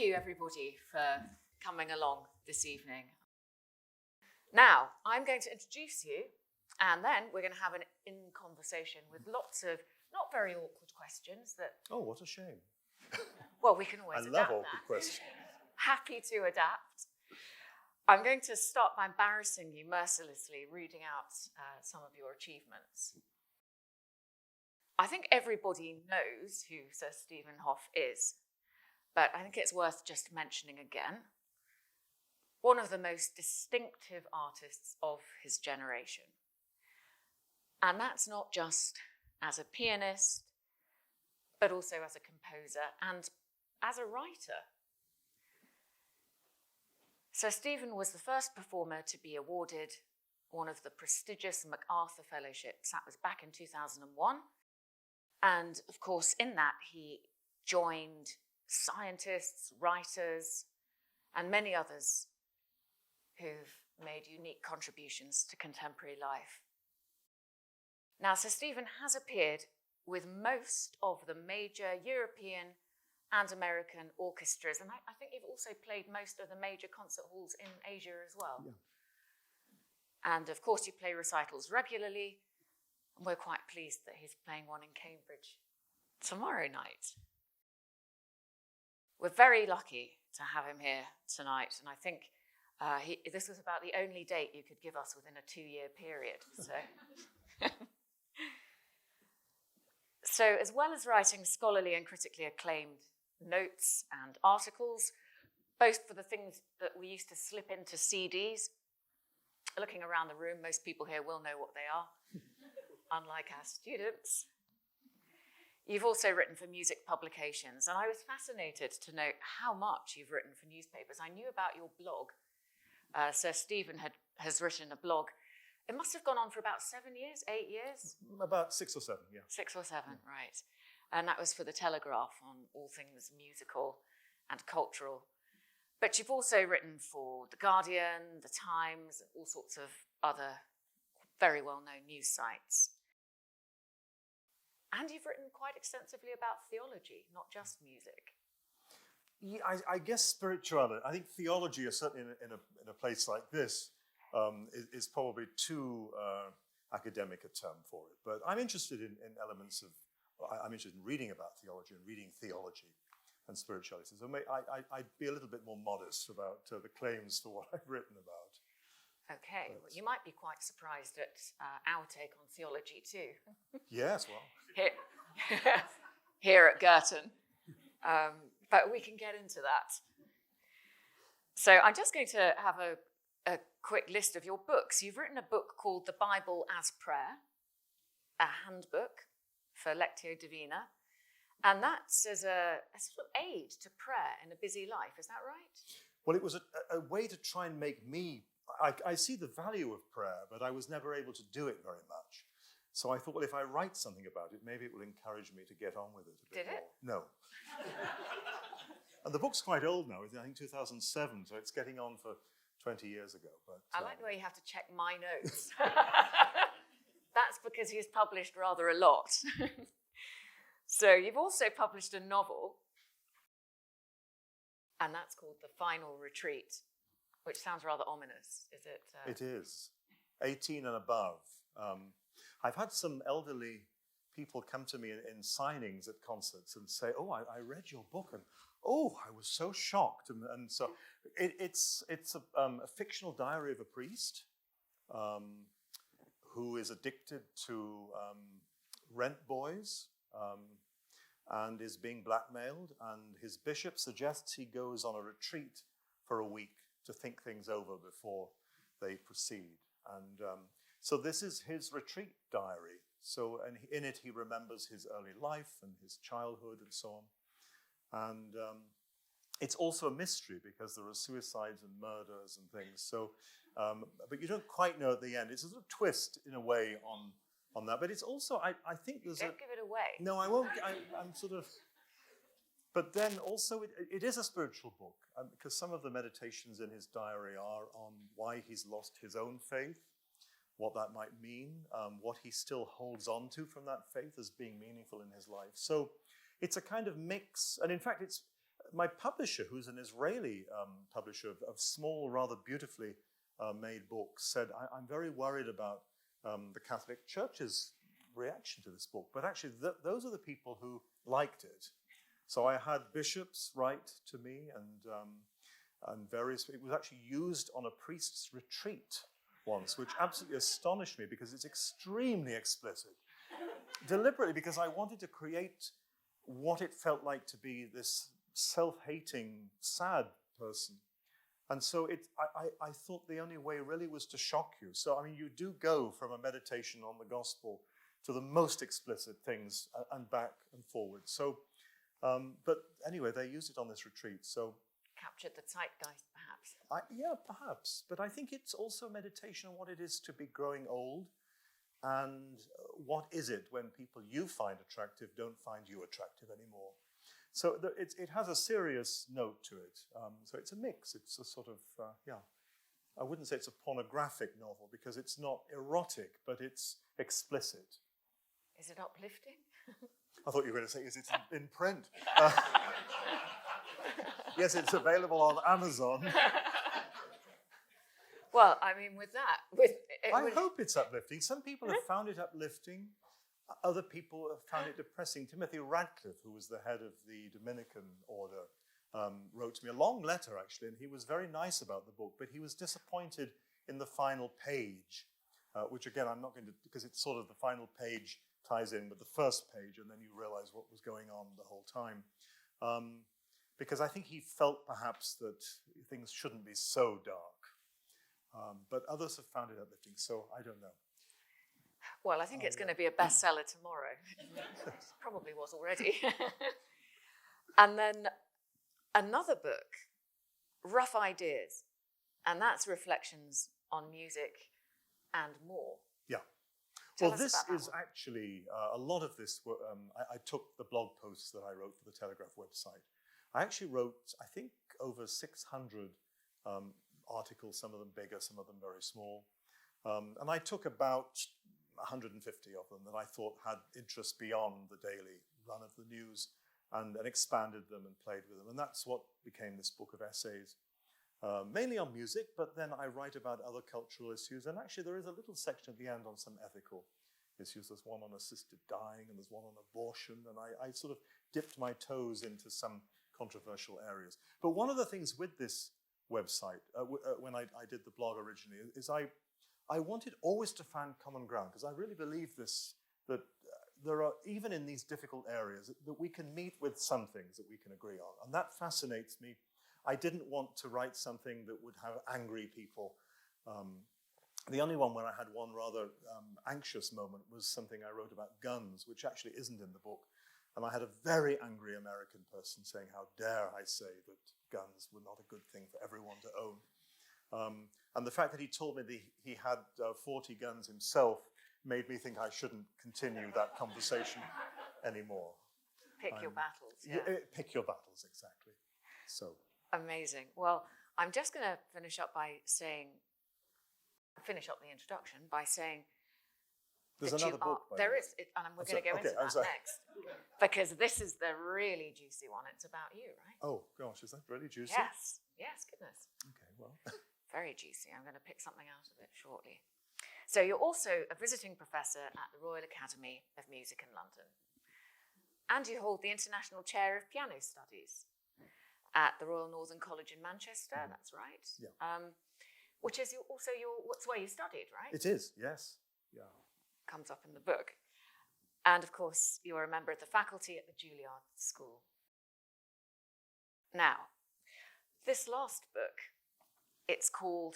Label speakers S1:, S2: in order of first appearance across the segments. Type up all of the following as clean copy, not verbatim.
S1: you, everybody, for coming along this evening. Now, I'm going to introduce you, and then we're going to have an in-conversation with lots of not very awkward questions that...
S2: Oh, what a shame.
S1: Well, we can always adapt.
S2: I love awkward questions.
S1: Happy to adapt. I'm going to start by embarrassing you mercilessly, reading out some of your achievements. I think everybody knows who Sir Stephen Hough is, but I think it's worth just mentioning again. One of the most distinctive artists of his generation. And that's not just as a pianist, but also as a composer and as a writer. Sir Stephen was the first performer to be awarded one of the prestigious MacArthur Fellowships. That was back in 2001. And of course, in that, he joined scientists, writers, and many others who've made unique contributions to contemporary life. Now, Sir Stephen has appeared with most of the major European and American orchestras, and I think you've also played most of the major concert halls in Asia as well.
S2: Yeah.
S1: And of course, you play recitals regularly, and we're quite pleased that he's playing one in Cambridge tomorrow night. We're very lucky to have him here tonight, and I think this was about the only date you could give us within a 2-year period. So as well as writing scholarly and critically acclaimed notes and articles, both for the things that we used to slip into CDs, looking around the room, most people here will know what they are, unlike our students. You've also written for music publications, and I was fascinated to note how much you've written for newspapers. I knew about your blog. Sir Stephen has written a blog. It must have gone on for about 7 years, 8 years?
S2: About 6 or 7, yeah.
S1: 6 or 7, right. And that was for the Telegraph on all things musical and cultural. But you've also written for The Guardian, The Times, all sorts of other very well-known news sites. And you've written quite extensively about theology, not just music.
S2: Yeah, I guess spirituality. I think theology is certainly in a place like this is probably too academic a term for it. But I'm interested in elements of, I'm interested in reading about theology and reading theology and spirituality. So I'd be a little bit more modest about the claims for what I've written about.
S1: Okay, well, you might be quite surprised at our take on theology too.
S2: Yes, well.
S1: Here at Girton. But we can get into that. So I'm just going to have a quick list of your books. You've written a book called The Bible as Prayer, a handbook for Lectio Divina, and that's as a sort of aid to prayer in a busy life. Is that right?
S2: Well, it was a way to try and make me, I see the value of prayer, but I was never able to do it very much. So I thought, well, if I write something about it, maybe it will encourage me to get on with it a bit more. Did it? No. And the book's quite old now, I think 2007, so it's getting on for 20 years ago. But
S1: I like the way you have to check my notes. That's because he's published rather a lot. So you've also published a novel, and that's called The Final Retreat, which sounds rather ominous, is it?
S2: It is. 18 and above. I've had some elderly people come to me in signings at concerts and say, oh, I read your book, and oh, I was so shocked. And so it's a fictional diary of a priest who is addicted to rent boys and is being blackmailed. And his bishop suggests he goes on a retreat for a week to think things over before they proceed. And so this is his retreat diary. So, and in it he remembers his early life and his childhood and so on. And it's also a mystery because there are suicides and murders and things. So, but you don't quite know at the end. It's a sort of twist in a way on that. But it's also, I think there's
S1: Don't give it away.
S2: No, I won't. I'm sort of... But then also it is a spiritual book because some of the meditations in his diary are on why he's lost his own faith, what that might mean, what he still holds on to from that faith as being meaningful in his life. So it's a kind of mix, and in fact, it's my publisher, who's an Israeli publisher of small, rather beautifully made books, said, I'm very worried about the Catholic Church's reaction to this book. But actually, those are the people who liked it. So I had bishops write to me and various, it was actually used on a priest's retreat once, which absolutely astonished me because it's extremely explicit. Deliberately, because I wanted to create what it felt like to be this self-hating, sad person. And so I thought the only way really was to shock you. So, I mean, you do go from a meditation on the gospel to the most explicit things and back and forward. So, but anyway, they used it on this retreat. So
S1: captured the zeitgeist, perhaps.
S2: Yeah, perhaps. But I think it's also meditation on what it is to be growing old. And what is it when people you find attractive don't find you attractive anymore? So it has a serious note to it. So it's a mix. It's a sort of, I wouldn't say it's a pornographic novel because it's not erotic, but it's explicit.
S1: Is it uplifting?
S2: I thought you were going to say, is it in print? Yes, it's available on Amazon.
S1: Well, I mean, with that,
S2: I hope it's uplifting. Some people have found it uplifting. Other people have found it depressing. Timothy Radcliffe, who was the head of the Dominican order, wrote to me a long letter, actually, and he was very nice about the book, but he was disappointed in the final page, which, again, I'm not going to, because it's sort of the final page ties in with the first page, and then you realize what was going on the whole time. Because I think he felt, perhaps, that things shouldn't be so dark. But others have found it uplifting, so I don't know.
S1: Well, I think it's going to be a bestseller tomorrow. Probably was already. And then another book, Rough Ideas, and that's reflections on music and more.
S2: Yeah.
S1: Tell
S2: well,
S1: us
S2: this
S1: about that
S2: is
S1: one.
S2: actually, a lot of this, I took the blog posts that I wrote for the Telegraph website. I actually wrote, I think, over 600 articles, some of them bigger, some of them very small. And I took about 150 of them that I thought had interest beyond the daily run of the news and expanded them and played with them. And that's what became this book of essays, mainly on music, but then I write about other cultural issues. And actually there is a little section at the end on some ethical issues. There's one on assisted dying and there's one on abortion. And I sort of dipped my toes into some controversial areas. But one of the things with this website, when I did the blog originally, is I wanted always to find common ground, because I really believe this, that there are, even in these difficult areas, that we can meet with some things that we can agree on. And that fascinates me. I didn't want to write something that would have angry people. The only one where I had one rather anxious moment was something I wrote about guns, which actually isn't in the book. And I had a very angry American person saying, how dare I say that guns were not a good thing for everyone to own. And the fact that he told me that he had 40 guns himself made me think I shouldn't continue that conversation anymore.
S1: Pick your battles. Yeah.
S2: Pick your battles, exactly. So
S1: Amazing. Well, I'm just going to finish up the introduction by saying
S2: there's another book.
S1: There is, and we're going to go into that next, because this is the really juicy one. It's about you, right?
S2: Oh gosh, is that really juicy?
S1: Yes, goodness.
S2: Okay, well.
S1: Very juicy. I'm going to pick something out of it shortly. So you're also a visiting professor at the Royal Academy of Music in London. And you hold the International Chair of Piano Studies at the Royal Northern College in Manchester, that's right.
S2: Yeah.
S1: Which is what's where you studied, right?
S2: It is, yes. Yeah.
S1: Comes up in the book. And of course, you're a member of the faculty at the Juilliard School. Now, this last book, it's called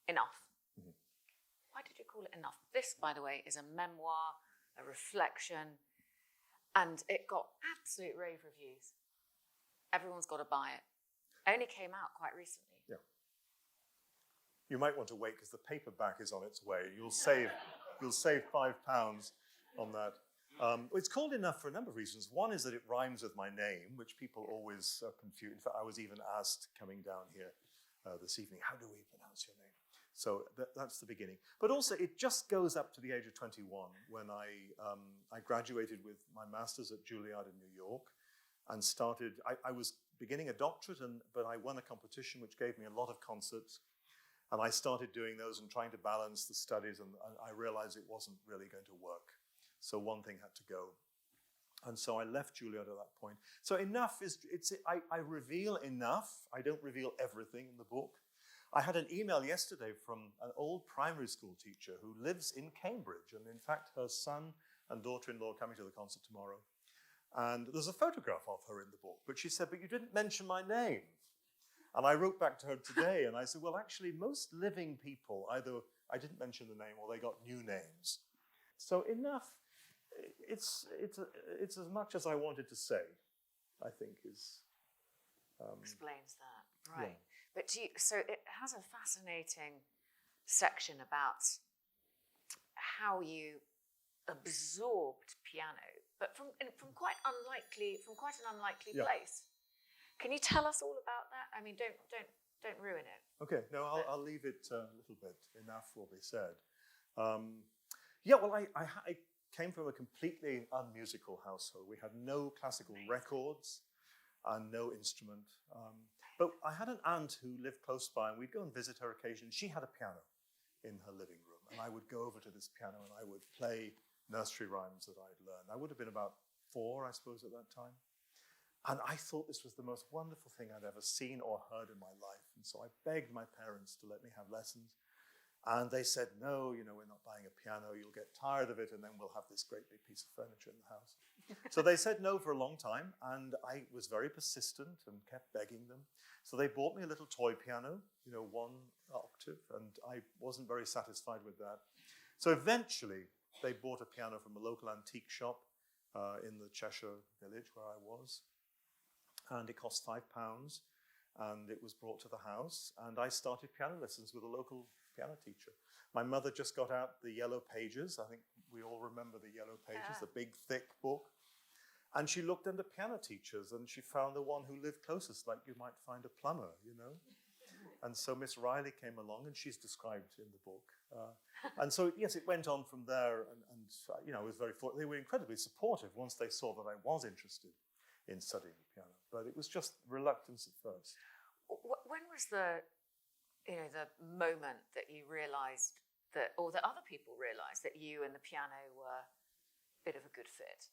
S1: Enough. Mm-hmm. Why did you call it Enough? This, by the way, is a memoir, a reflection, and it got absolute rave reviews. Everyone's got to buy it. Only came out quite recently.
S2: Yeah. You might want to wait because the paperback is on its way. You'll save £5 on that. It's called Enough for a number of reasons. One is that it rhymes with my name, which people always confuse. In fact, I was even asked coming down here this evening, how do we pronounce your name? So that's the beginning. But also, it just goes up to the age of 21 when I graduated with my master's at Juilliard in New York. and started. I was beginning a doctorate, but I won a competition which gave me a lot of concerts. And I started doing those and trying to balance the studies, and I realized it wasn't really going to work. So one thing had to go. And so I left Juilliard at that point. So enough is, I reveal enough. I don't reveal everything in the book. I had an email yesterday from an old primary school teacher who lives in Cambridge. And in fact, her son and daughter-in-law are coming to the concert tomorrow. And there's a photograph of her in the book. But she said, but you didn't mention my name. And I wrote back to her today and I said, well, actually, most living people, either I didn't mention the name or they got new names. So enough. It's as much as I wanted to say, I think, is...
S1: Explains that, right.
S2: Yeah.
S1: But so it has a fascinating section about how you absorbed piano, but from quite an unlikely place. Can you tell us all about that? I mean, don't ruin it.
S2: Okay, no, I'll leave it a little bit. Enough will be said. Well, I came from a completely unmusical household. We had no classical records and no instrument. But I had an aunt who lived close by, and we'd go and visit her occasionally. She had a piano in her living room, and I would go over to this piano and I would play nursery rhymes that I'd learned. I would have been about 4, I suppose, at that time. And I thought this was the most wonderful thing I'd ever seen or heard in my life. And so I begged my parents to let me have lessons. And they said, no, we're not buying a piano. You'll get tired of it, and then we'll have this great big piece of furniture in the house. So they said no for a long time, and I was very persistent and kept begging them. So they bought me a little toy piano, 1 octave, and I wasn't very satisfied with that. So eventually, they bought a piano from a local antique shop in the Cheshire village where I was. And it cost £5, and it was brought to the house, and I started piano lessons with a local piano teacher. My mother just got out the Yellow Pages. I think we all remember the Yellow Pages, the big, thick book. And she looked under piano teachers, and she found the one who lived closest, like you might find a plumber, And so Miss Riley came along, and she's described in the book. And so, yes, it went on from there, and I was very fortunate. They were incredibly supportive once they saw that I was interested in studying the piano, but it was just reluctance at first.
S1: When was the moment that you realised that, or that other people realised that you and the piano were a bit of a good fit,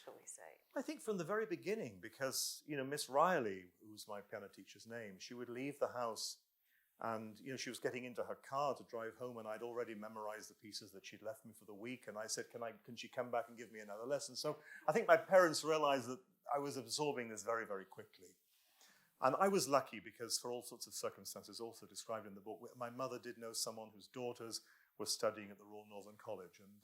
S1: shall we say?
S2: I think from the very beginning, because Miss Riley, who's my piano teacher's name, she would leave the house, and she was getting into her car to drive home, and I'd already memorized the pieces that she'd left me for the week, and I said, can she come back and give me another lesson? So I think my parents realised that I was absorbing this very, very quickly. And I was lucky because for all sorts of circumstances also described in the book, my mother did know someone whose daughters were studying at the Royal Northern College. And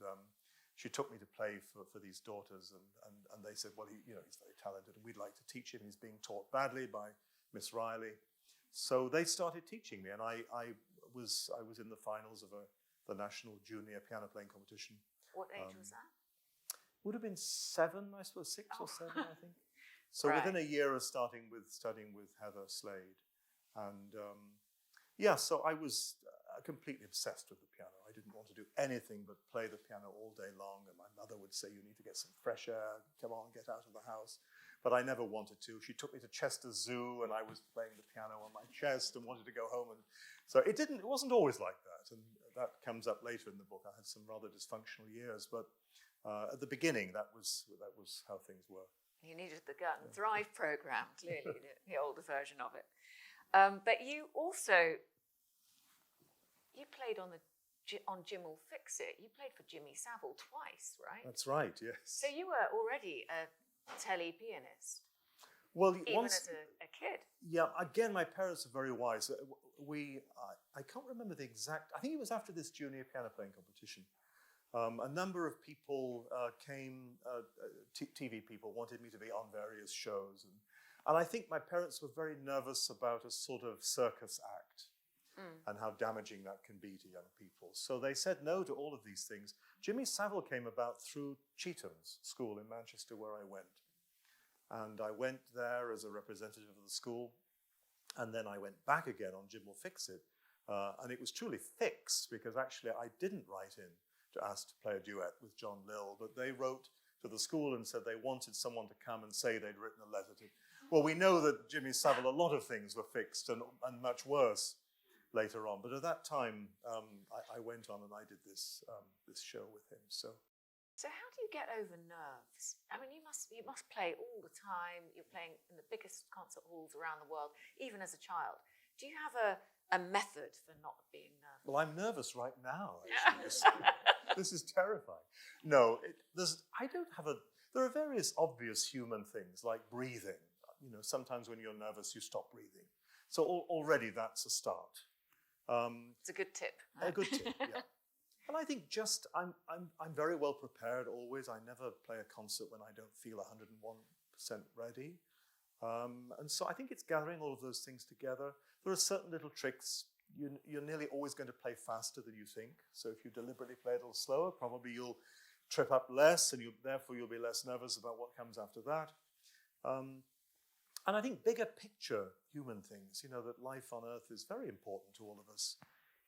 S2: she took me to play for these daughters. And they said, well, he's very talented and we'd like to teach him. He's being taught badly by Miss Riley. So they started teaching me. And I was in the finals of the National Junior Piano Playing Competition.
S1: What age was that?
S2: Would have been 7, I suppose, 6 or 7, I think. So within a year of studying with Heather Slade. And so I was completely obsessed with the piano. I didn't want to do anything but play the piano all day long. And my mother would say, you need to get some fresh air, come on, get out of the house. But I never wanted to. She took me to Chester Zoo and I was playing the piano on my chest and wanted to go home. And so it wasn't always like that. And that comes up later in the book. I had some rather dysfunctional years, but at the beginning, that was how things were.
S1: You needed the Girton Thrive program, clearly, the older version of it. But you played on Jim Will Fix It. You played for Jimmy Savile twice, right?
S2: That's right, yes.
S1: So you were already a telly pianist.
S2: Well,
S1: even as a kid.
S2: Yeah, again, my parents are very wise. I can't remember the exact. I think it was after this junior piano playing competition. A number of people came, TV people wanted me to be on various shows. And I think my parents were very nervous about a sort of circus act and how damaging that can be to young people. So they said no to all of these things. Jimmy Savile came about through Chetham's school in Manchester where I went. And I went there as a representative of the school. And then I went back again on Jim Will Fix It. And it was truly fixed because actually I didn't write in to ask to play a duet with John Lill, but they wrote to the school and said they wanted someone to come and say they'd written a letter to. Well, we know that Jimmy Savile, a lot of things were fixed and much worse later on. But at that time, I went on and I did this show with him. So
S1: how do you get over nerves? I mean, you must play all the time. You're playing in the biggest concert halls around the world, even as a child. Do you have a method for not being nervous?
S2: Well, I'm nervous right now, actually. This is terrifying. No, I don't have there are various obvious human things like breathing. You know, sometimes when you're nervous, you stop breathing. So already that's a start.
S1: It's a good tip.
S2: A good tip, yeah. And I think I'm very well prepared always. I never play a concert when I don't feel 101% ready. And so I think it's gathering all of those things together. There are certain little tricks. You're nearly always going to play faster than you think. So if you deliberately play a little slower, probably you'll trip up less, and therefore you'll be less nervous about what comes after that. And I think bigger picture human things, you know, that life on Earth is very important to all of us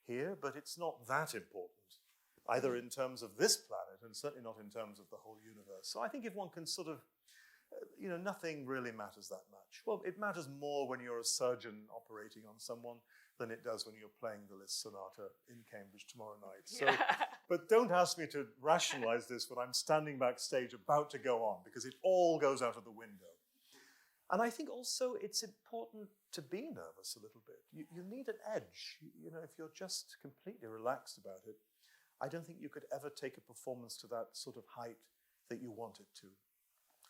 S2: here, but it's not that important, either in terms of this planet and certainly not in terms of the whole universe. So I think if one can sort of, you know, nothing really matters that much. Well, it matters more when you're a surgeon operating on someone than it does when you're playing the Liszt Sonata in Cambridge tomorrow night. So, but don't ask me to rationalize this when I'm standing backstage about to go on, because it all goes out of the window. And I think also it's important to be nervous a little bit. You need an edge. You know, if you're just completely relaxed about it, I don't think you could ever take a performance to that sort of height that you want it to.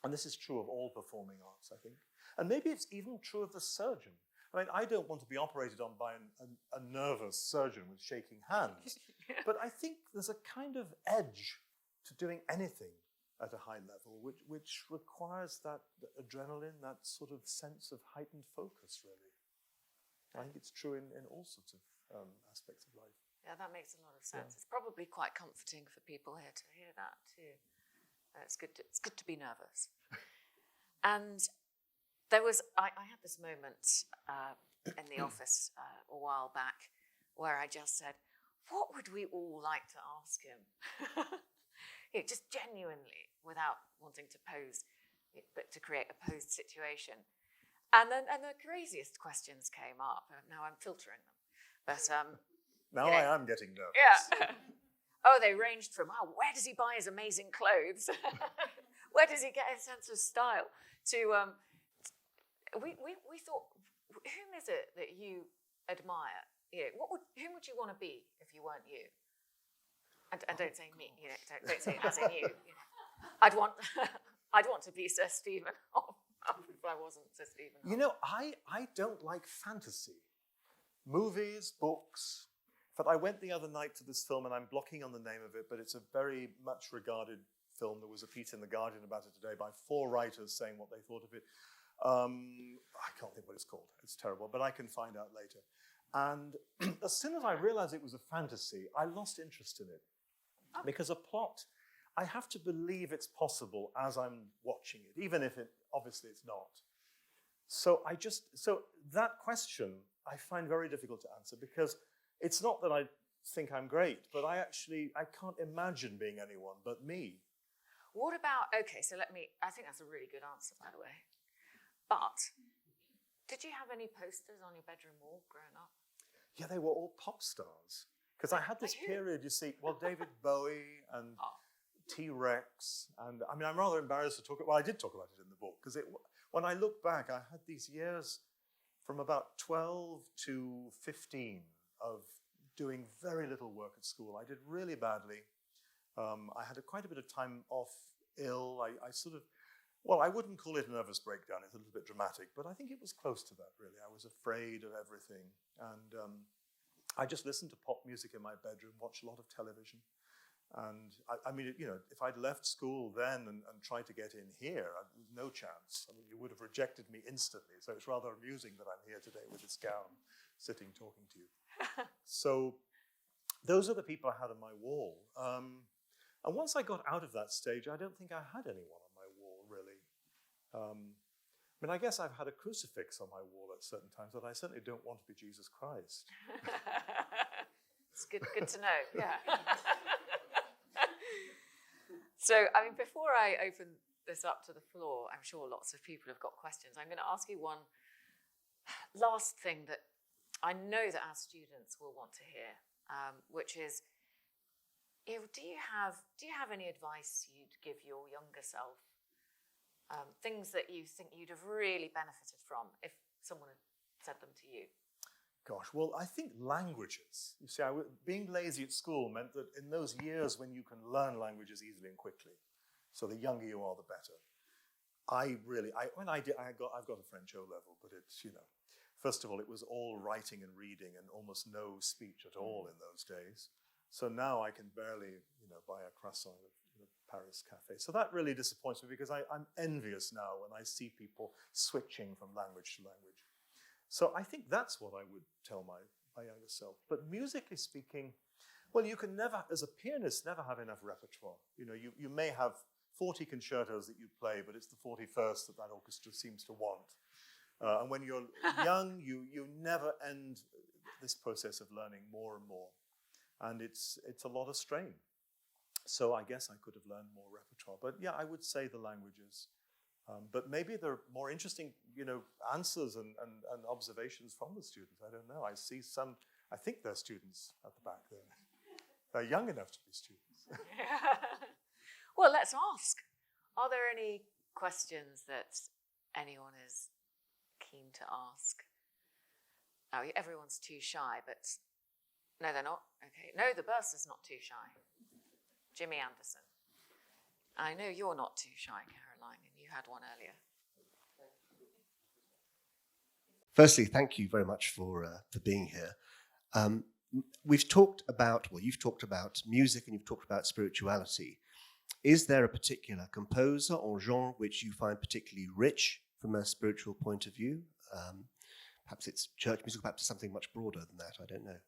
S2: And this is true of all performing arts, I think. And maybe it's even true of the surgeon. I mean, I don't want to be operated on by a nervous surgeon with shaking hands. But I think there's a kind of edge to doing anything at a high level, which requires that adrenaline, that sort of sense of heightened focus, really. I think it's true in all sorts of aspects of life.
S1: Yeah, that makes a lot of sense. Yeah. It's probably quite comforting for people here to hear that too. It's good to be nervous. And there was, I had this moment in the office a while back where I just said, what would we all like to ask him? Just genuinely, without wanting to pose, but to create a posed situation. And the craziest questions came up. Now I'm filtering them. But
S2: now I am getting nervous.
S1: Yeah. Oh, they ranged from, where does he buy his amazing clothes? Where does he get his sense of style? To, we thought, whom is it that you admire? You know, whom would you want to be if you weren't you? And don't say me, you know, don't say as in you. You know. I'd want to be Sir Stephen Hough if I wasn't Sir Stephen Hough.
S2: You know, I don't like fantasy. Movies, books. In fact, I went the other night to this film, and I'm blocking on the name of it, but it's a very much regarded film. There was a piece in The Guardian about it today by 4 writers saying what they thought of it. I can't think what it's called. It's terrible, but I can find out later. And as soon as I realized it was a fantasy, I lost interest in it. Because a plot, I have to believe it's possible as I'm watching it, even if obviously it's not. So that question I find very difficult to answer, because it's not that I think I'm great, but I can't imagine being anyone but me.
S1: What about, so I think that's a really good answer, by the way. But did you have any posters on your bedroom wall growing up?
S2: Yeah, they were all pop stars. Because I had this period, you see, David Bowie and T-Rex, and I mean, I'm rather embarrassed to talk about, well, I did talk about it in the book, because when I look back, I had these years from about 12 to 15 of doing very little work at school. I did really badly. I had quite a bit of time off ill. I wouldn't call it a nervous breakdown, it's a little bit dramatic, but I think it was close to that, really. I was afraid of everything, and I just listened to pop music in my bedroom, watched a lot of television. And I mean, you know, if I'd left school then and tried to get in here, no chance. I mean, you would have rejected me instantly. So it's rather amusing that I'm here today with this gown, sitting, talking to you. So those are the people I had on my wall. And once I got out of that stage, I don't think I had anyone on my wall, really. I mean, I guess I've had a crucifix on my wall at certain times, but I certainly don't want to be Jesus Christ.
S1: It's good to know, yeah. So, I mean, before I open this up to the floor, I'm sure lots of people have got questions. I'm going to ask you one last thing that I know that our students will want to hear, which is, do you have any advice you'd give your younger self? Things that you think you'd have really benefited from if someone had said them to you?
S2: Gosh, well, I think languages. You see, being lazy at school meant that in those years when you can learn languages easily and quickly, so the younger you are, the better. I've got a French O level, but it's, first of all, it was all writing and reading and almost no speech at all in those days. So now I can barely, buy a croissant at a Paris cafe. So that really disappoints me because I'm envious now when I see people switching from language to language. So I think that's what I would tell my younger self. But musically speaking, well, you can never, as a pianist, never have enough repertoire. You may have 40 concertos that you play, but it's the 41st that orchestra seems to want. And when you're young, you never end this process of learning more and more. And it's a lot of strain. So I guess I could have learned more repertoire. But yeah, I would say the languages. But maybe there are more interesting, answers and observations from the students. I don't know. I think they're students at the back there. They're young enough to be students.
S1: Well, let's ask. Are there any questions that anyone is keen to ask? Oh, everyone's too shy, but no, they're not. Okay. No, the bursar's not too shy. Jimmy Anderson. I know you're not too shy, Caroline, and you had one earlier.
S3: Firstly, thank you very much for being here. You've talked about music and you've talked about spirituality. Is there a particular composer or genre which you find particularly rich from a spiritual point of view? Perhaps it's church music, perhaps it's something much broader than that, I don't know.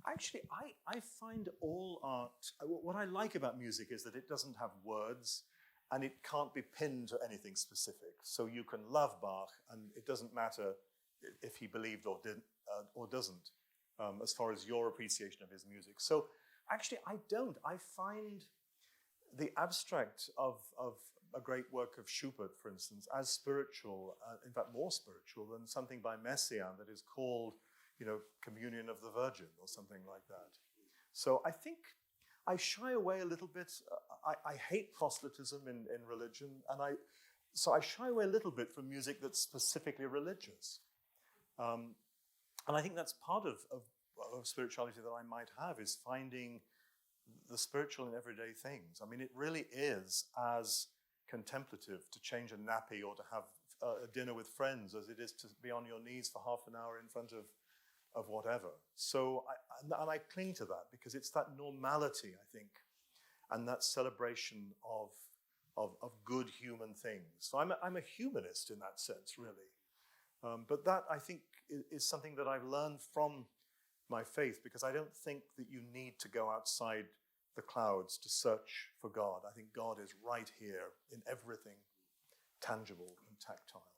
S2: Actually, I find all art, what I like about music is that it doesn't have words and it can't be pinned to anything specific. So you can love Bach and it doesn't matter if he believed or didn't or doesn't, as far as your appreciation of his music. So actually, I don't. I find the abstract of a great work of Schubert, for instance, as spiritual, in fact more spiritual than something by Messiaen that is called, Communion of the Virgin or something like that. So I think I shy away a little bit. I hate proselytism in religion, and so I shy away a little bit from music that's specifically religious. And I think that's part of spirituality that I might have, is finding the spiritual in everyday things. I mean, it really is as contemplative to change a nappy or to have a dinner with friends as it is to be on your knees for half an hour in front of whatever. So I cling to that because it's that normality, I think, and that celebration of good human things. So I'm a humanist in that sense, really. But that, I think, is something that I've learned from my faith, because I don't think that you need to go outside the clouds to search for God. I think God is right here in everything tangible and tactile,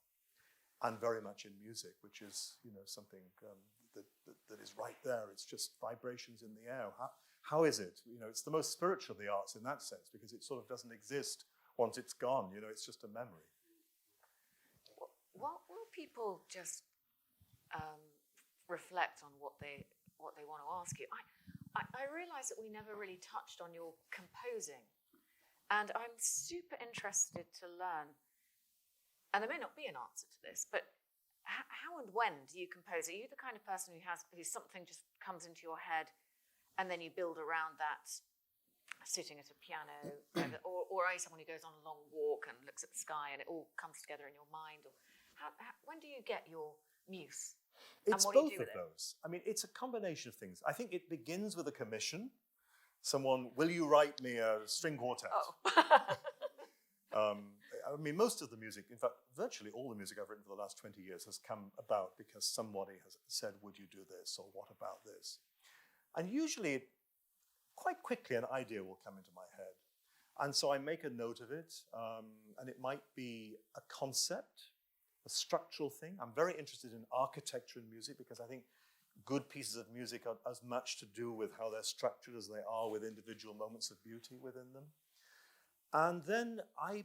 S2: and very much in music, which is, something that is right there. It's just vibrations in the air. How is it? It's the most spiritual of the arts in that sense, because it sort of doesn't exist once it's gone. It's just a memory.
S1: Well, will people just reflect on what they want to ask you? I realise that we never really touched on your composing, and I'm super interested to learn, and there may not be an answer to this, but how and when do you compose? Are you the kind of person who something just comes into your head and then you build around that sitting at a piano, or are you someone who goes on a long walk and looks at the sky and it all comes together in your mind? Or when do you get your muse?
S2: It's both of those. I mean, it's a combination of things. I think it begins with a commission. Someone, will you write me a string quartet?
S1: Oh.
S2: I mean, most of the music, in fact, virtually all the music I've written for the last 20 years has come about because somebody has said, would you do this, or what about this? And usually, quite quickly, an idea will come into my head. And so I make a note of it, and it might be a concept, a structural thing. I'm very interested in architecture in music because I think good pieces of music are as much to do with how they're structured as they are with individual moments of beauty within them. And then I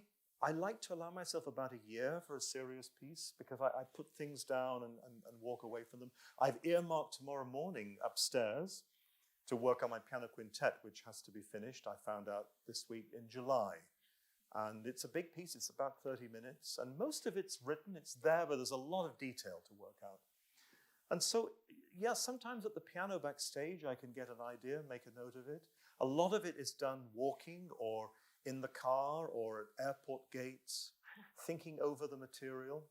S2: like to allow myself about a year for a serious piece because I put things down and walk away from them. I've earmarked tomorrow morning upstairs to work on my piano quintet, which has to be finished, I found out this week, in July. And it's a big piece, it's about 30 minutes, and most of it's written, it's there, but there's a lot of detail to work out. And so, yeah, sometimes at the piano backstage, I can get an idea, make a note of it. A lot of it is done walking or in the car or at airport gates, thinking over the material,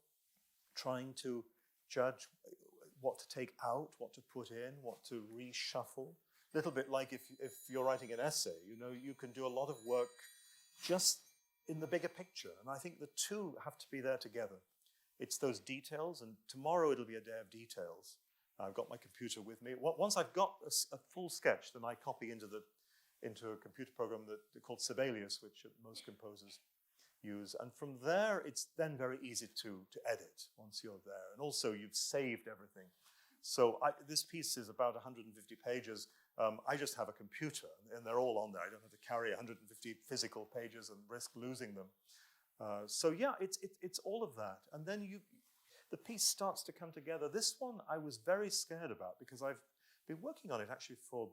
S2: trying to judge what to take out, what to put in, what to reshuffle. A little bit like if you're writing an essay, you can do a lot of work just in the bigger picture. And I think the two have to be there together. It's those details, and tomorrow it'll be a day of details. I've got my computer with me. Once I've got a full sketch, then I copy into a computer program called Sibelius, which most composers use. And from there, it's then very easy to edit once you're there. And also, you've saved everything. So this piece is about 150 pages. I just have a computer, and they're all on there. I don't have to carry 150 physical pages and risk losing them. So yeah, it's all of that. And then the piece starts to come together. This one I was very scared about because I've been working on it actually for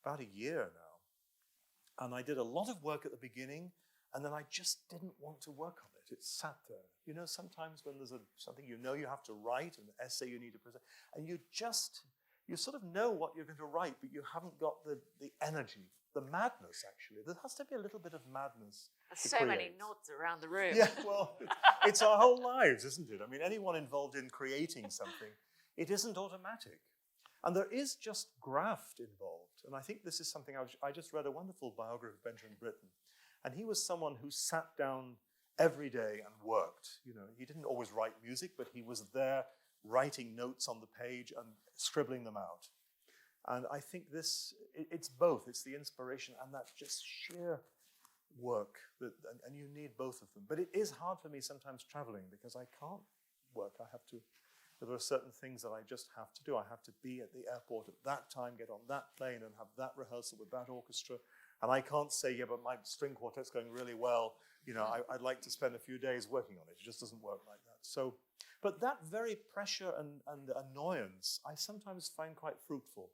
S2: about a year now. And I did a lot of work at the beginning, and then I just didn't want to work on it. It sat there. Sometimes when there's something you have to write, an essay you need to present, and you sort of know what you're going to write, but you haven't got the energy, the madness, actually. There has to be a little bit of madness.
S1: There's so many nods around the room.
S2: Yeah, well, it's our whole lives, isn't it? I mean, anyone involved in creating something, it isn't automatic. And there is just graft involved. And I think this is something I just read a wonderful biography of Benjamin Britten. And he was someone who sat down every day and worked. He didn't always write music, but he was there writing notes on the page and scribbling them out. And I think it's both. It's the inspiration and that just sheer work, and you need both of them. But it is hard for me sometimes traveling because I can't work. There are certain things that I just have to do. I have to be at the airport at that time, get on that plane and have that rehearsal with that orchestra. And I can't say, yeah, but my string quartet's going really well. I'd like to spend a few days working on it. It just doesn't work like that. So, but that very pressure and annoyance, I sometimes find quite fruitful.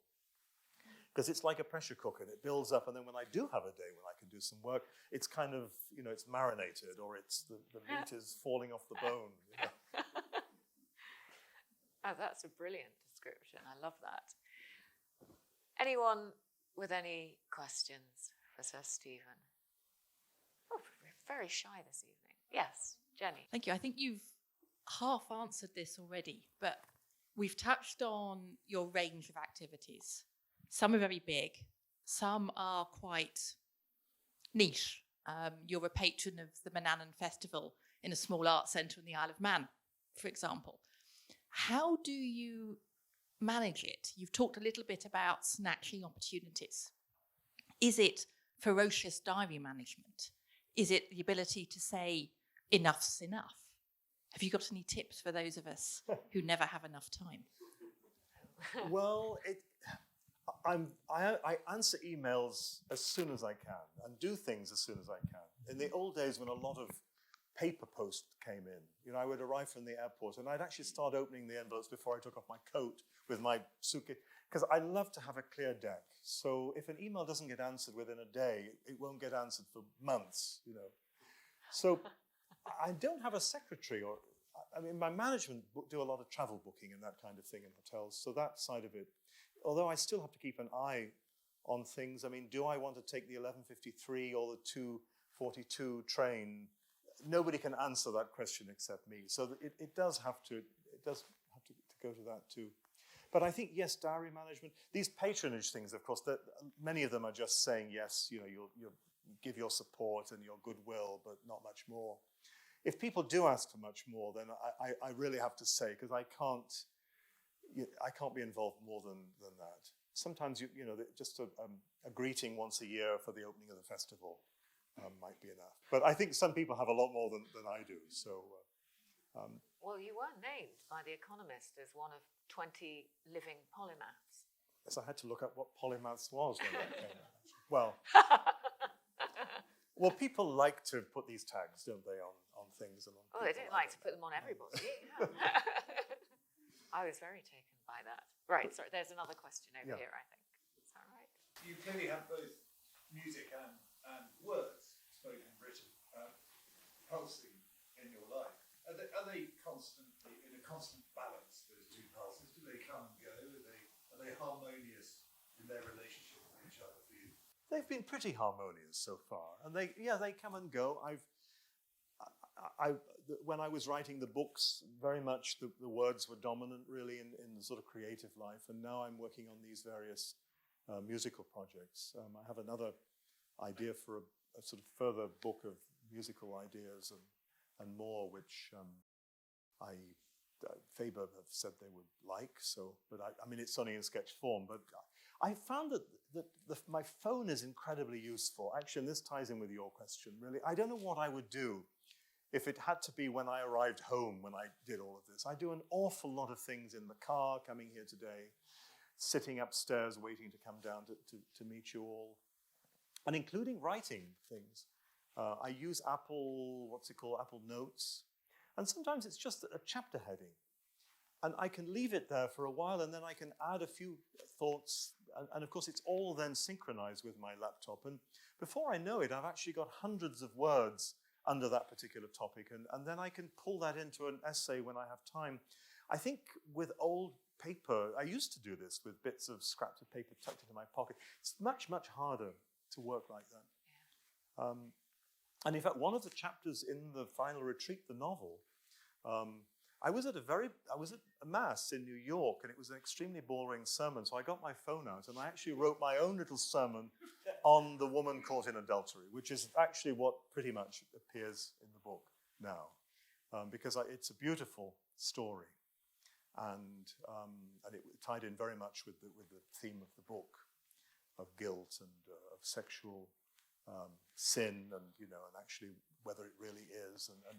S2: Because it's like a pressure cooker, and it builds up, and then when I do have a day when I can do some work, it's kind of, it's marinated, or it's the meat is falling off the bone.
S1: Oh, that's a brilliant description. I love that. Anyone with any questions for Sir Stephen? Oh, we're very shy this evening. Yes, Jenny.
S4: Thank you. I think you've half answered this already, but we've touched on your range of activities. Some are very big. Some are quite niche. You're a patron of the Manannan Festival in a small art centre in the Isle of Man, for example. How do you manage it? You've talked a little bit about snatching opportunities. Is it ferocious diary management? Is it the ability to say, enough's enough? Have you got any tips for those of us who never have enough time?
S2: Well, I answer emails as soon as I can and do things as soon as I can. In the old days when a lot of paper post came in, I would arrive from the airport and I'd actually start opening the envelopes before I took off my coat with my suitcase, because I love to have a clear deck. So if an email doesn't get answered within a day, it won't get answered for months, So I don't have a secretary, my management do a lot of travel booking and that kind of thing in hotels, so that side of it. Although I still have to keep an eye on things. Do I want to take the 11:53 or the 2:42 train? Nobody can answer that question except me. So it does have to go to that too. But I think, yes, diary management, these patronage things, of course, many of them are just saying, yes, you give your support and your goodwill, but not much more. If people do ask for much more, then I really have to say, because I can't be involved more than that. Sometimes, just a greeting once a year for the opening of the festival might be enough. But I think some people have a lot more than I do. So,
S1: well, you were named by The Economist as one of 20 living polymaths.
S2: Yes, I had to look up what polymaths was when that came out. Well, people like to put these tags, don't they, on things and on.
S1: Oh, they don't like to put them on everybody. Yeah. I was very taken by that. Right, sorry, there's another question over here, I think. Is that right?
S5: You clearly have both music and words spoken in Britain pulsing in your life. Are they constantly in a constant balance, those two pulses? Do they come and go? Are they harmonious in their relationship with each other for you?
S2: They've been pretty harmonious so far, and they come and go. When I was writing the books, very much the words were dominant, really, in the sort of creative life. And now I'm working on these various musical projects. I have another idea for a sort of further book of musical ideas and more, which Faber have said they would like. So, but I mean, it's only in sketch form. But I found that my phone is incredibly useful. Actually, and this ties in with your question, really. I don't know what I would do if it had to be when I arrived home when I did all of this. I do an awful lot of things in the car, coming here today, sitting upstairs waiting to come down to meet you all, and including writing things. I use Apple Notes, and sometimes it's just a chapter heading. And I can leave it there for a while, and then I can add a few thoughts, and of course it's all then synchronized with my laptop. And before I know it, I've actually got hundreds of words under that particular topic, and then I can pull that into an essay when I have time. I think with old paper, I used to do this with bits of scraps of paper tucked into my pocket. It's much, much harder to work like that. Yeah. And in fact, one of the chapters in the final retreat, the novel, I was at a mass in New York, and it was an extremely boring sermon. So I got my phone out, and I actually wrote my own little sermon on the woman caught in adultery, which is actually what pretty much appears in the book now, because it's a beautiful story, and it tied in very much with the theme of the book, of guilt and of sexual sin, and actually whether it really is, and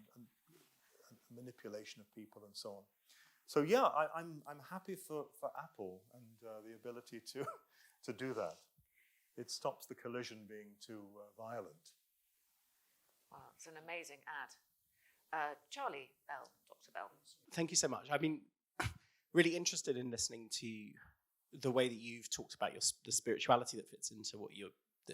S2: manipulation of people and so on. So yeah, I'm happy for Apple and the ability to do that. It stops the collision being too violent.
S1: Wow, it's an amazing ad. Charlie Bell, Dr. Bell.
S6: Thank you so much. I've been really interested in listening to the way that you've talked about the spirituality that fits into what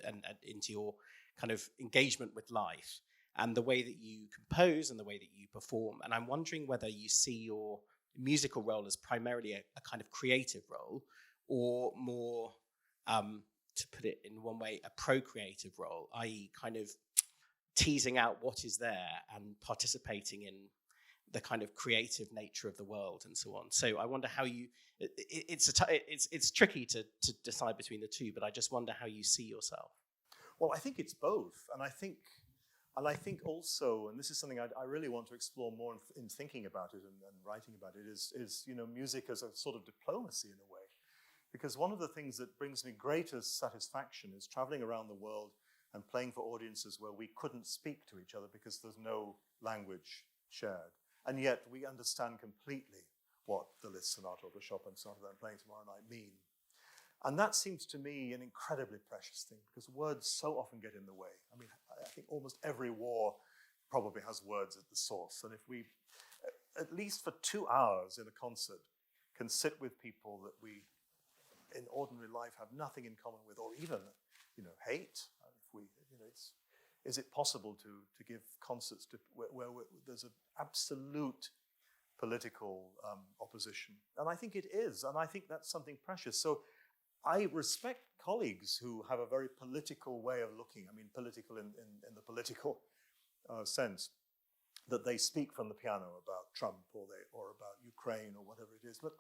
S6: and into your kind of engagement with life, and the way that you compose and the way that you perform. And I'm wondering whether you see your musical role as primarily a kind of creative role, or more, to put it in one way, a procreative role, i.e. kind of teasing out what is there and participating in the kind of creative nature of the world and so on. So I wonder how it's tricky to decide between the two, but I just wonder how you see yourself.
S2: Well, I think it's both. And I think also, and this is something I really want to explore more in thinking about it and writing about it, is music as a sort of diplomacy in a way. Because one of the things that brings me greatest satisfaction is traveling around the world and playing for audiences where we couldn't speak to each other because there's no language shared. And yet we understand completely what the Liszt Sonata or the Chopin Sonata that I'm playing tomorrow night mean. And that seems to me an incredibly precious thing, because words so often get in the way. I mean, I think almost every war probably has words at the source. And if we, at least for 2 hours in a concert, can sit with people that we, in ordinary life, have nothing in common with, or even, hate. If we, is it possible to give concerts where there's an absolute political opposition? And I think it is, and I think that's something precious. So I respect colleagues who have a very political way of looking. I mean, political in the political sense, that they speak from the piano about Trump or about Ukraine or whatever it is. But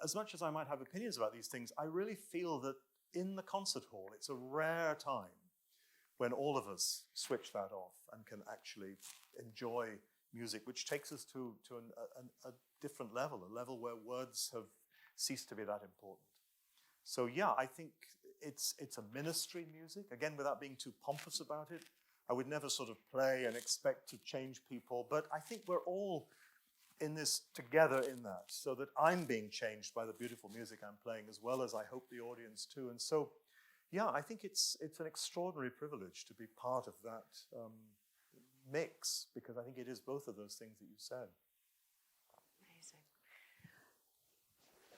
S2: as much as I might have opinions about these things, I really feel that in the concert hall, it's a rare time when all of us switch that off and can actually enjoy music, which takes us to a different level, a level where words have ceased to be that important. So yeah, I think it's a ministry music. Again, without being too pompous about it, I would never sort of play and expect to change people, but I think we're all in this together in that, so that I'm being changed by the beautiful music I'm playing, as well as I hope the audience too. And so, yeah, I think it's an extraordinary privilege to be part of that mix, because I think it is both of those things that you said.
S1: Amazing.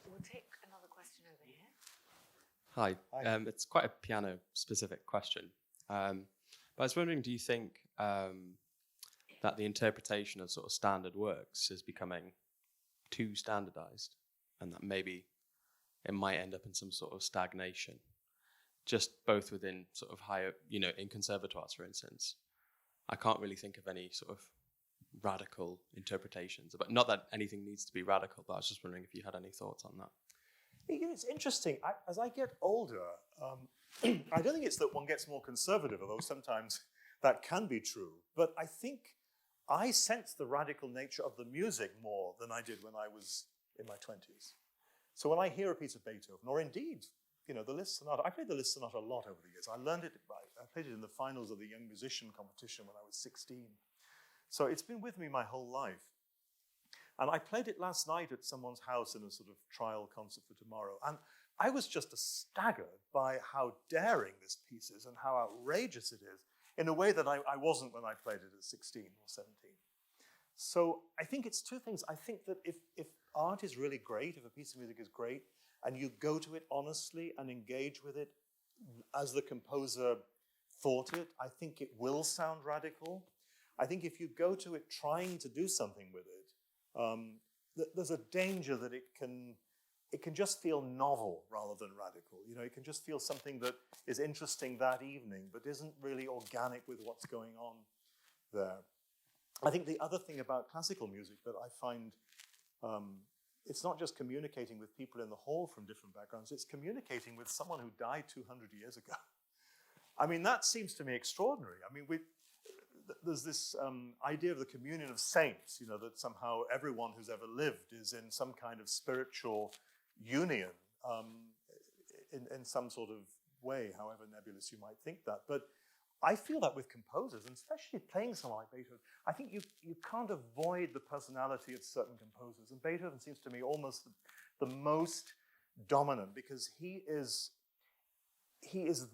S1: We'll take another question over here.
S7: Hi.
S2: Hi.
S7: It's quite a piano-specific question. But I was wondering, do you think that the interpretation of sort of standard works is becoming too standardized, and that maybe it might end up in some sort of stagnation, just both within sort of higher, in conservatoires, for instance? I can't really think of any sort of radical interpretations, but not that anything needs to be radical, but I was just wondering if you had any thoughts on that.
S2: It's interesting. As I get older, I don't think it's that one gets more conservative, although sometimes that can be true. But I think I sense the radical nature of the music more than I did when I was in my 20s. So when I hear a piece of Beethoven, or indeed, the Liszt Sonata, I played the Liszt Sonata a lot over the years. I played it in the finals of the Young Musician competition when I was 16. So it's been with me my whole life. And I played it last night at someone's house in a sort of trial concert for tomorrow. And I was just staggered by how daring this piece is and how outrageous it is, in a way that I wasn't when I played it at 16 or 17. So I think it's two things. I think that if art is really great, if a piece of music is great, and you go to it honestly and engage with it as the composer thought it, I think it will sound radical. I think if you go to it trying to do something with it, there's a danger that it can just feel novel rather than radical. It can just feel something that is interesting that evening, but isn't really organic with what's going on there. I think the other thing about classical music that I find, it's not just communicating with people in the hall from different backgrounds, it's communicating with someone who died 200 years ago. I mean, that seems to me extraordinary. I mean, there's this idea of the communion of saints, that somehow everyone who's ever lived is in some kind of spiritual union in some sort of way, however nebulous you might think that. But I feel that with composers, and especially playing someone like Beethoven, I think you can't avoid the personality of certain composers. And Beethoven seems to me almost the most dominant, because he is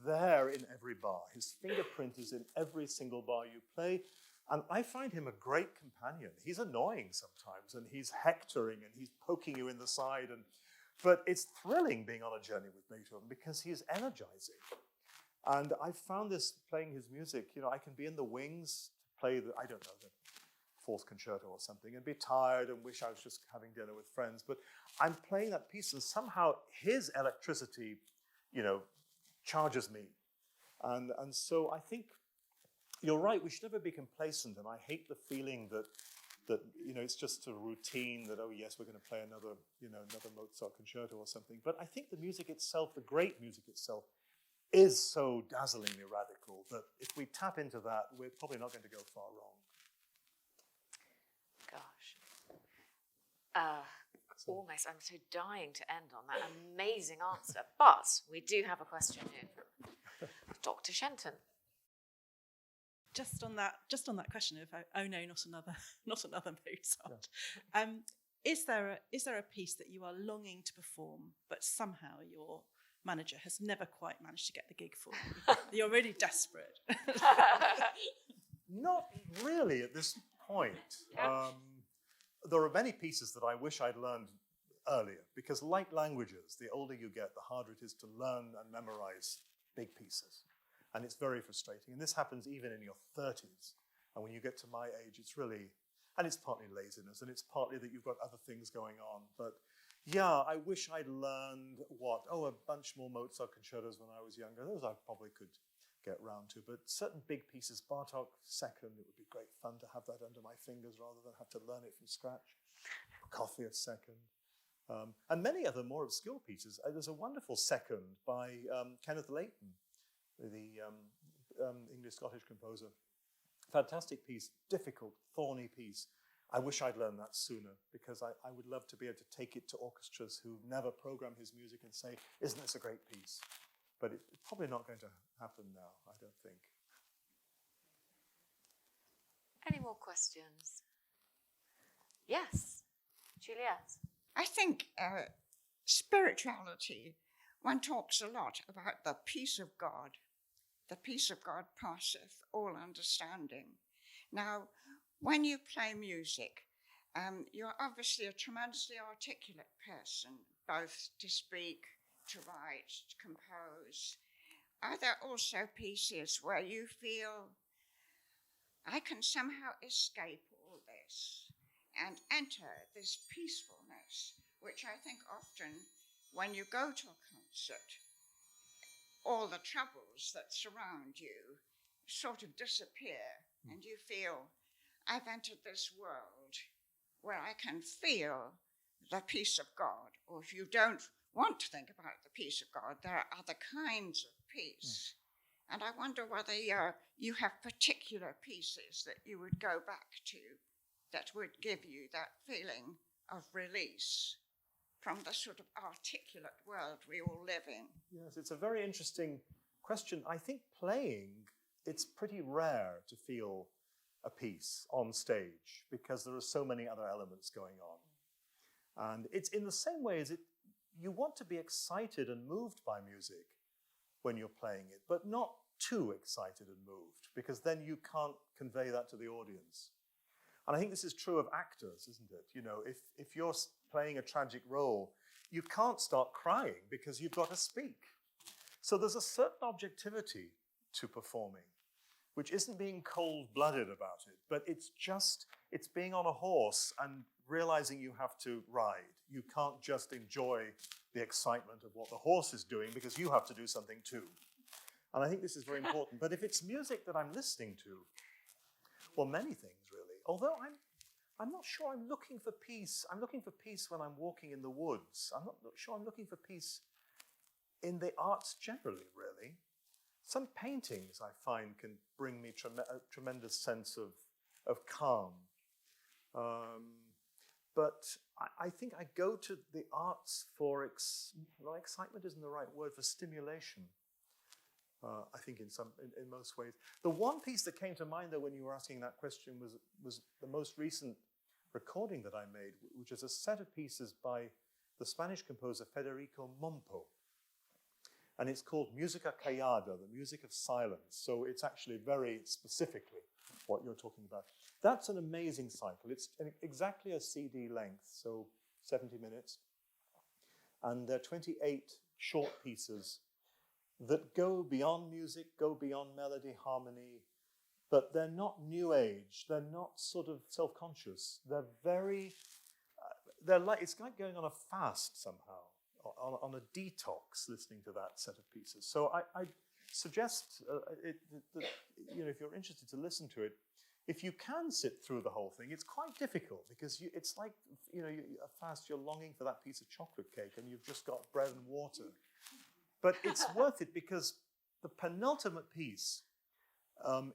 S2: there in every bar. His fingerprint is in every single bar you play. And I find him a great companion. He's annoying sometimes, and he's hectoring, and he's poking you in the side. But it's thrilling being on a journey with Beethoven, because he's energizing. And I found this playing his music. I can be in the wings to play the Fourth Concerto or something, and be tired and wish I was just having dinner with friends. But I'm playing that piece, and somehow his electricity, charges me. And so I think you're right, we should never be complacent, and I hate the feeling that it's just a routine that, oh yes, we're going to play another Mozart concerto or something. But I think the music itself, the great music itself, is so dazzlingly radical that if we tap into that, we're probably not going to go far wrong.
S1: Gosh. Almost, I'm so dying to end on that amazing answer. But we do have a question here from Dr. Shenton.
S8: Just on that question of not another Mozart. Yeah. Is there a piece that you are longing to perform, but somehow your manager has never quite managed to get the gig for you? You're really desperate.
S2: Not really at this point. There are many pieces that I wish I'd learned earlier, because like languages, the older you get, the harder it is to learn and memorize big pieces. And it's very frustrating. And this happens even in your 30s. And when you get to my age, it's really, and it's partly laziness, and it's partly that you've got other things going on. But yeah, I wish I'd learned a bunch more Mozart concertos when I was younger. Those I probably could get round to. But certain big pieces, Bartók second, it would be great fun to have that under my fingers rather than have to learn it from scratch. Prokofiev second. And many other more obscure pieces. There's a wonderful second by Kenneth Layton, the English-Scottish composer. Fantastic piece, difficult, thorny piece. I wish I'd learned that sooner, because I would love to be able to take it to orchestras who never program his music and say, isn't this a great piece? But it's probably not going to happen now, I don't think.
S1: Any more questions? Yes, Juliet.
S9: I think spirituality one talks a lot about the peace of God. The peace of God passeth all understanding. Now, when you play music, you're obviously a tremendously articulate person, both to speak, to write, to compose. Are there also pieces where you feel, I can somehow escape all this and enter this peacefulness, which I think often when you go to a concert, all the troubles that surround you sort of disappear and you feel, I've entered this world where I can feel the peace of God. Or if you don't want to think about the peace of God, there are other kinds of peace. And I wonder whether you have particular pieces that you would go back to that would give you that feeling of release from the sort of articulate world we all live in.
S2: Yes, it's a very interesting question. I think playing, it's pretty rare to feel a piece on stage because there are so many other elements going on. And it's in the same way as you want to be excited and moved by music when you're playing it, but not too excited and moved, because then you can't convey that to the audience. And I think this is true of actors, isn't it? You know, if you're playing a tragic role, you can't start crying because you've got to speak. So there's a certain objectivity to performing, which isn't being cold-blooded about it, but it's being on a horse and realizing you have to ride. You can't just enjoy the excitement of what the horse is doing because you have to do something too. And I think this is very important. But if it's music that I'm listening to, well, many things really. Although I'm not sure I'm looking for peace. I'm looking for peace when I'm walking in the woods. I'm not sure I'm looking for peace in the arts generally, really. Some paintings I find can bring me a tremendous sense of calm. But I think I go to the arts for, excitement isn't the right word, for stimulation. I think in most ways. The one piece that came to mind, though, when you were asking that question was the most recent recording that I made, which is a set of pieces by the Spanish composer Federico Mompo. And it's called Musica Callada, the music of silence. So it's actually very specifically what you're talking about. That's an amazing cycle. It's exactly a CD length, so 70 minutes. And there are 28 short pieces that go beyond music, go beyond melody, harmony, but they're not new age. They're not sort of self-conscious. They're very, it's like going on a fast somehow, on a detox, listening to that set of pieces. So I suggest, that, if you're interested to listen to it, if you can sit through the whole thing, it's quite difficult because it's like, a fast, you're longing for that piece of chocolate cake and you've just got bread and water. But it's worth it because the penultimate piece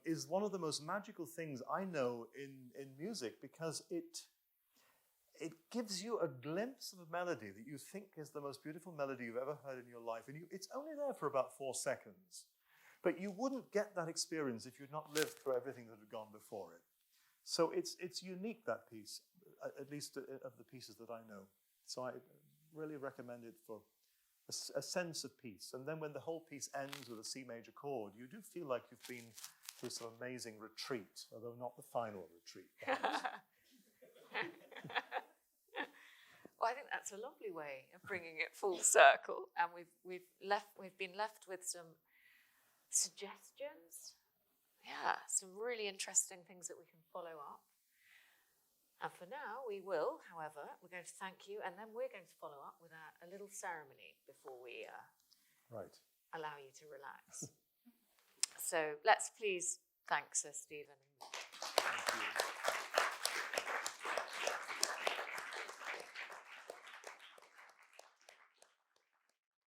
S2: is one of the most magical things I know in music, because it gives you a glimpse of a melody that you think is the most beautiful melody you've ever heard in your life. And it's only there for about 4 seconds. But you wouldn't get that experience if you'd not lived through everything that had gone before it. So it's unique, that piece, at least of the pieces that I know. So I really recommend it for a sense of peace. And then when the whole piece ends with a C major chord, you do feel like you've been through some amazing retreat, although not the final retreat.
S1: Well, I think that's a lovely way of bringing it full circle, and we've been left with some suggestions. Yeah, some really interesting things that we can follow up. And for now, we're going to thank you, and then we're going to follow up with a little ceremony before we allow you to relax. So let's please thank Sir Stephen.